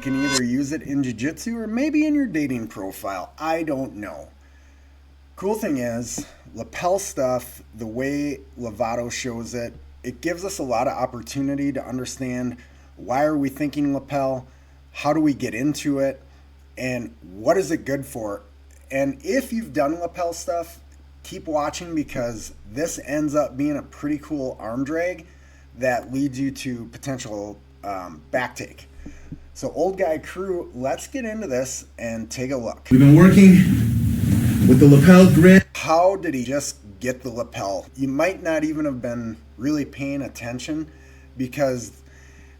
can either use it in jiu-jitsu or maybe in your dating profile. I don't know. Cool thing is, lapel stuff, the way Lovato shows it, it gives us a lot of opportunity to understand why are we thinking lapel, how do we get into it, and what is it good for. And if you've done lapel stuff, keep watching because this ends up being a pretty cool arm drag that leads you to potential back take. So old guy crew, let's get into this and take a look. We've been working with the lapel grip. How did he just get the lapel? You might not even have been really paying attention because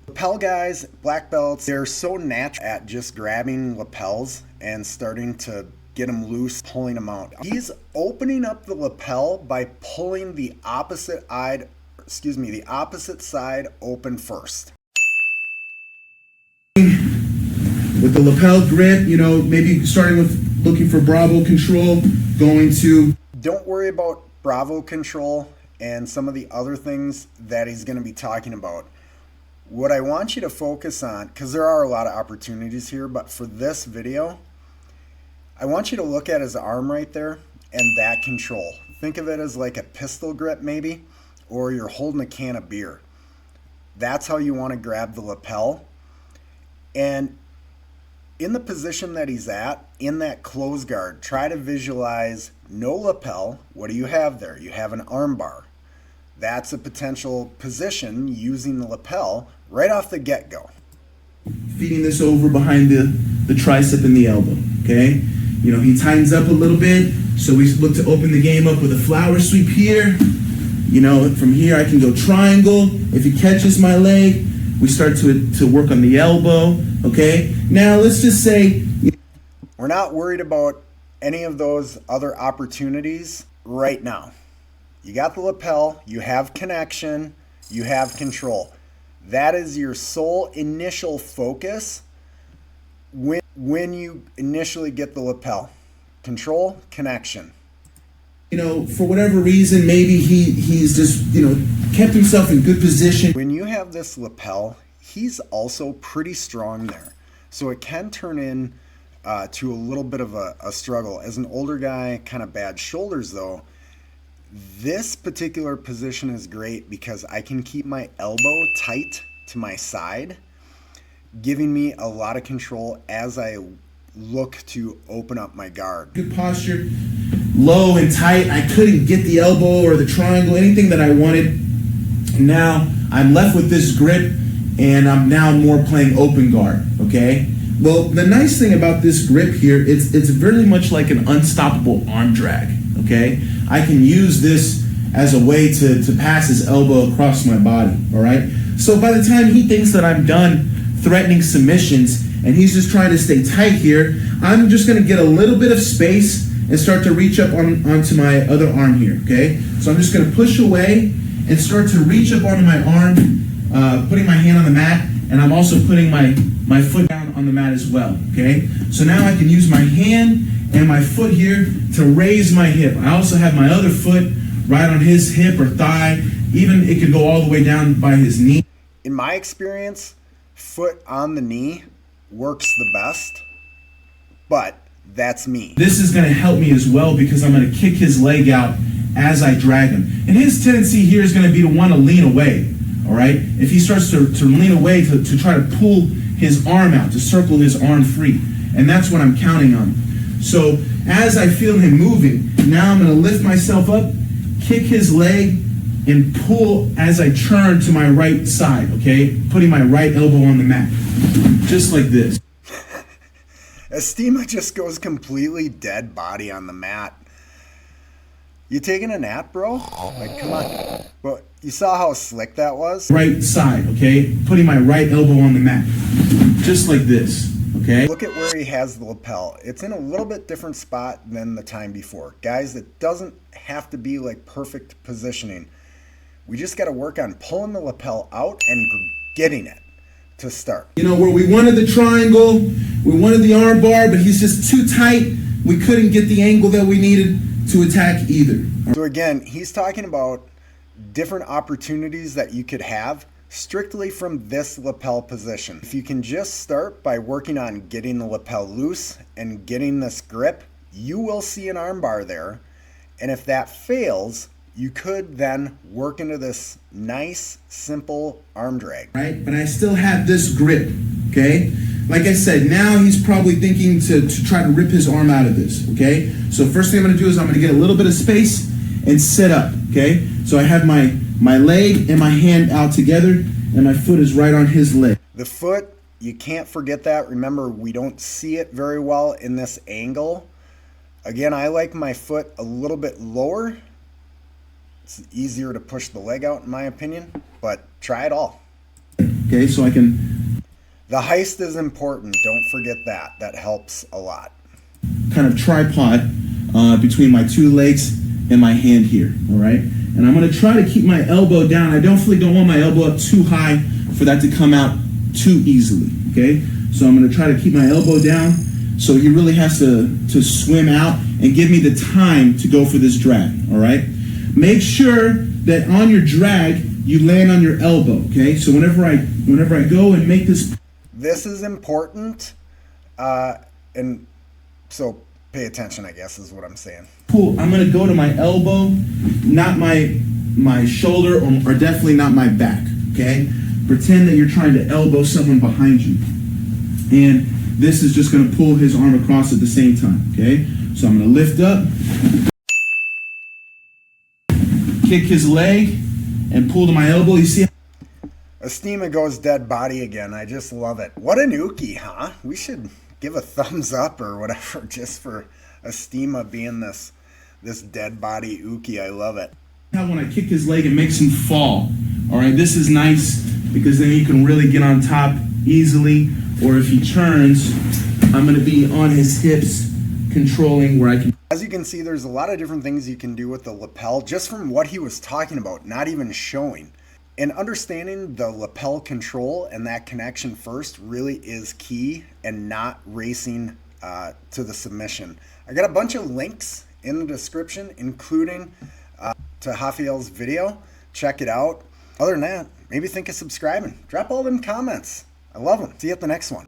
lapel guys, black belts, they're so natural at just grabbing lapels and starting to get them loose, pulling them out. He's opening up the lapel by pulling the opposite side open first. With the lapel grip, you know, maybe starting with looking for Bravo control, going to... Don't worry about Bravo control and some of the other things that he's going to be talking about. What I want you to focus on, because there are a lot of opportunities here, but for this video, I want you to look at his arm right there and that control. Think of it as like a pistol grip maybe, or you're holding a can of beer. That's how you want to grab the lapel. And in the position that he's at, in that close guard, try to visualize no lapel. What do you have there? You have an armbar. That's a potential position using the lapel right off the get-go. Feeding this over behind the tricep and the elbow, okay? You know, he tightens up a little bit, so we look to open the game up with a flower sweep here. You know, from here I can go triangle. If he catches my leg, we start to work on the elbow, okay? Now let's just say... We're not worried about any of those other opportunities right now. You got the lapel, you have connection, you have control. That is your sole initial focus when you initially get the lapel. Control, connection. You know, for whatever reason, maybe he's just, you know, kept himself in good position. When you have this lapel, he's also pretty strong there. So it can turn in to a little bit of a struggle. As an older guy, kind of bad shoulders though, this particular position is great because I can keep my elbow tight to my side, giving me a lot of control as I look to open up my guard. Good posture, low and tight. I couldn't get the elbow or the triangle, anything that I wanted. Now I'm left with this grip and I'm now more playing open guard, okay? Well, the nice thing about this grip here, it's very much like an unstoppable arm drag, okay? I can use this as a way to pass his elbow across my body, all right? So by the time he thinks that I'm done threatening submissions and he's just trying to stay tight here, I'm just gonna get a little bit of space and start to reach up onto my other arm here, okay? So I'm just gonna push away and start to reach up onto my arm, putting my hand on the mat, and I'm also putting my foot down on the mat as well, okay? So now I can use my hand and my foot here to raise my hip. I also have my other foot right on his hip or thigh. Even it could go all the way down by his knee. In my experience, foot on the knee works the best, but that's me. This is gonna help me as well because I'm gonna kick his leg out as I drag him. And his tendency here is gonna be to wanna lean away, all right? If he starts to lean away to try to pull his arm out, to circle his arm free. And that's what I'm counting on. So as I feel him moving, now I'm gonna lift myself up, kick his leg, and pull as I turn to my right side, okay? Putting my right elbow on the mat, just like this. Estima just goes completely dead body on the mat. You taking a nap, bro? Like, come on. But you saw how slick that was? Right side, okay? Putting my right elbow on the mat, just like this, okay? Look at where he has the lapel. It's in a little bit different spot than the time before. Guys, it doesn't have to be like perfect positioning. We just got to work on pulling the lapel out and getting it to start. You know, where we wanted the triangle, we wanted the arm bar, but he's just too tight. We couldn't get the angle that we needed to attack either. So again, he's talking about different opportunities that you could have strictly from this lapel position. If you can just start by working on getting the lapel loose and getting this grip, you will see an armbar there. And if that fails, you could then work into this nice, simple arm drag. Right, but I still have this grip, okay? Like I said, now he's probably thinking to try to rip his arm out of this, okay? So first thing I'm gonna do is I'm gonna get a little bit of space and sit up, okay? So I have my leg and my hand out together, and my foot is right on his leg. The foot, you can't forget that. Remember, we don't see it very well in this angle. Again, I like my foot a little bit lower. It's easier to push the leg out, in my opinion, but try it all. Okay, so I can... The heist is important. Don't forget that. That helps a lot. Kind of tripod between my two legs and my hand here, all right? And I'm gonna try to keep my elbow down. I definitely don't want my elbow up too high for that to come out too easily, okay? So I'm gonna try to keep my elbow down so he really has to swim out and give me the time to go for this drag, all right? Make sure that on your drag, you land on your elbow, okay? So whenever I go and make this... This is important, and so pay attention, I guess, is what I'm saying. Pull, I'm gonna go to my elbow, not my shoulder, or definitely not my back, okay? Pretend that you're trying to elbow someone behind you. And this is just gonna pull his arm across at the same time, okay? So I'm gonna lift up, kick his leg, and pull to my elbow. You see? Estima goes dead body again. I just love it. What an uki, huh? We should give a thumbs up or whatever just for Estima being this dead body uki. I love it. How when I kick his leg, it makes him fall. All right, this is nice because then you can really get on top easily. Or if he turns, I'm going to be on his hips, controlling where I can. As you can see, there's a lot of different things you can do with the lapel just from what he was talking about, not even showing. And understanding the lapel control and that connection first really is key, and not racing to the submission. I got a bunch of links in the description, including to Rafael's video. Check it out. Other than that, maybe think of subscribing. Drop all them comments. I love them. See you at the next one.